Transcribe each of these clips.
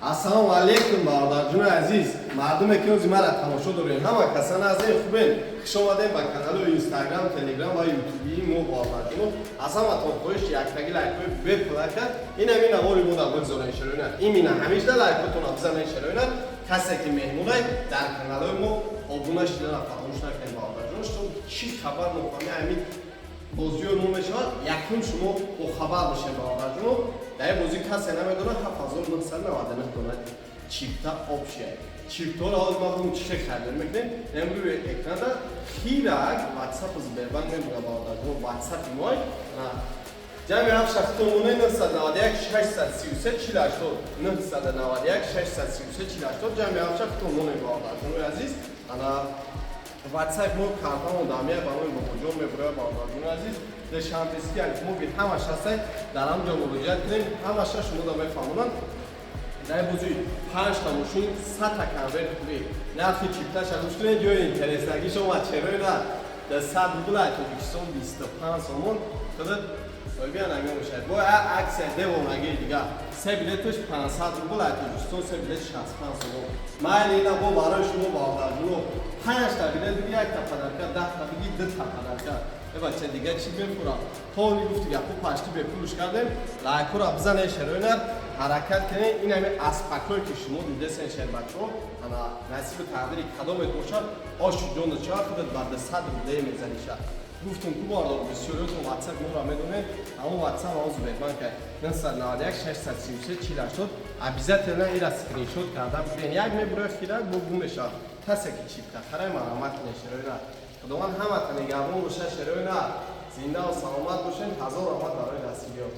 Assalomu alaykum barодарҷони азиз. Мардуме ки ӯзи мара тамошо дорем. Ҳама касана аз ин хубен. Хуш омадем ба канали Instagram, Telegram ва YouTube мо бародарҷон. Аз ҳаматон хоҳиш яктаги лайкҳои беплака. Ин ҳамин навори мо дар бигзорен шароинат. Имина ҳамеша лайкотона бизанен шароинат. Касе ки меҳмонай дар каналои мо обуна шидана фаромӯш накунед бародарҷон. Што чӣ хабар мефаҳмед ҳамин бозиё мо мешавад. Якум шумо бохабар бошед бародарҷон. Дар ин бозӣ касе намедонад 7999 донат чипта опшия. Чиптора ҳоз ма бум чӣ хабар мекунем. Эмрӯи экрана хирак WhatsApp Сбербанк мебура бародарҷон. WhatsApp мой ҷамъи ҳафт шахтомоне 991 633 48 991 633 48 ҷамъи ҳафт шахтомоне бародарҷони азиз. Ана WhatsApp мо картамо дамия ба мои бобоҷон мебура бародарҷони азиз. Шантески мо би ҳамаш ҳастай дар ҳамҷо муроҷиат кунем. Ҳамаша шумо да мефаҳмонанд. Дар бозӣ 5 та мошин 100 та конверт кунед. Нархи чипташа гӯш кунед ҷои интересагишо ва черои на да 100 рубл Тоҷикистон 25 сомон худат ойбиан ага мошад. Бо аксия девонаги дига се билетош 500 рубл Тоҷикистон се билет 65 сомон. Майли на бо барои шумо бародарҷоно 5 та билет биги 1 та падарка 10 та биги 2 та падарка. Бача дига чӣ мефурам? Тони гуфти гапу пашти бепулуш кардем. Лайкора бизанед шароинат ҳаракат кунед. Ин ҳамин аспактҳое ки шумо дидесен шер бачаҳо ана насиби тақдири кадомет бошад ошу ҷону чаҳ худат ба 200 рубле мезаниша. Гуфтум ку бардор бисёриётон WhatsApp номра медонед. Ҳамон WhatsApp ҳоз Сбербанка 991 633 48 обязательно ира скриншот карда бигирен. Як мебурояд хирак бо гум мешавад. Касе ки чипта харай марамат кунед шароинат. Худованд ҳамата нигаҳбон бошад шароинат. Зинда ва саломат бошед. Ҳазор омад барои дастгирӣ.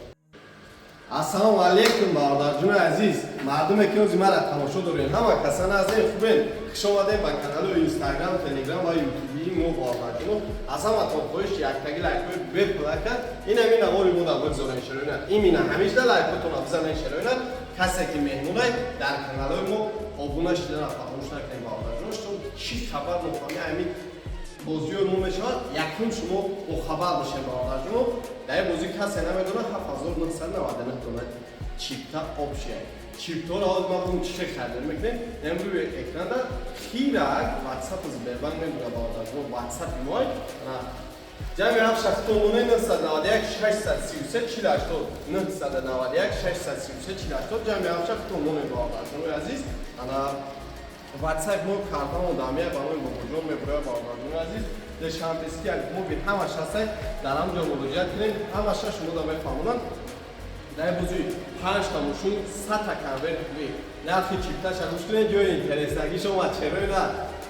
Ассалому алайкум бародарҷони азиз. Мардуме ки ӯзи мара тамошо дорем. Ҳама касана аз ин хубен. Хуш омадем ба канали Instagram, Telegram ва YouTube мо бародарҷон. Аз ҳаматон хоҳиш яктаги лайкҳои беплака. Ин ҳамин навори мо дар бигзорен шароинат. Имина ҳамеша лайкотона бизанен шароинат. Касе ки меҳмонай дар каналои мо обуна шидана фаромӯш накунед бародарҷон. Што чӣ хабар мефаҳмед ҳамин бозиё мо мешавад. Якум шумо бохабар бошед бародарҷон. Дар ин бозӣ касе намедонад 7999 донат чипта опшия. Чиптора ҳоз ма бум чӣ хабар мекунем. Эмрӯи экрана хирак WhatsApp Сбербанк мебура бародарҷон. WhatsApp мой ҷамъи ҳафт шахтомоне 991 633 48 991 633 48 ҷамъи ҳафт шахтомоне бародарҷони азиз. Ана WhatsApp мо картамо дамия ба мои бобоҷон мебура бародарҷони азиз. Шантески мо би ҳамаш ҳастай дар ҳамҷо муроҷиат кунем. Ҳамаша шумо да мефаҳмонанд. Дар бозӣ 5 та мошин 100 та конверт кунед. Нархи чипташа гӯш кунед ҷои интересагишо ва черои на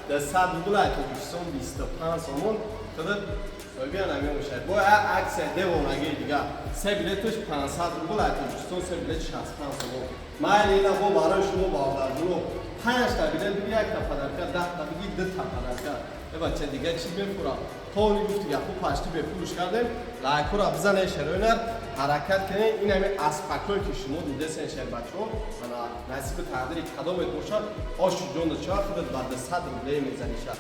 да 100 рубл Тоҷикистон 25 сомон худат ойбиан ага мошад. Бо аксия девонаги дига се билетош 500 рубл Тоҷикистон се билет 65 сомон. Майли на бо барои шумо бародарҷоно 5 та билет биги 1 та падарка 10 та биги 2 та падарка. Бача дига чӣ мефурам? Тони гуфти гапу пашти бепулуш кардем. Лайкора бизанед шароинат ҳаракат кунед. Ин ҳамин аспактҳое ки шумо дидесен шер бачаҳо ана насиби тақдири кадомет бошад ошу ҷону чаҳ худат ба 200 рубле мезаниша.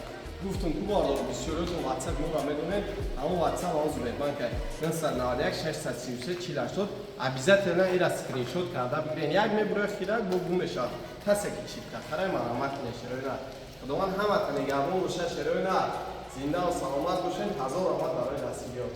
Гуфтум ку бардор бисёриётон WhatsApp номра медонед. ҳамон WhatsApp ҳоз Сбербанка 991 633 48 обязательно ира скриншот карда бигирен. Як мебурояд хирак бо гум мешавад. Касе ки чипта харай марамат кунед шароинат. Худованд ҳамата нигаҳбон бошад шароинат. Зинда ва саломат бошед. Ҳазор омад барои дастгирӣ.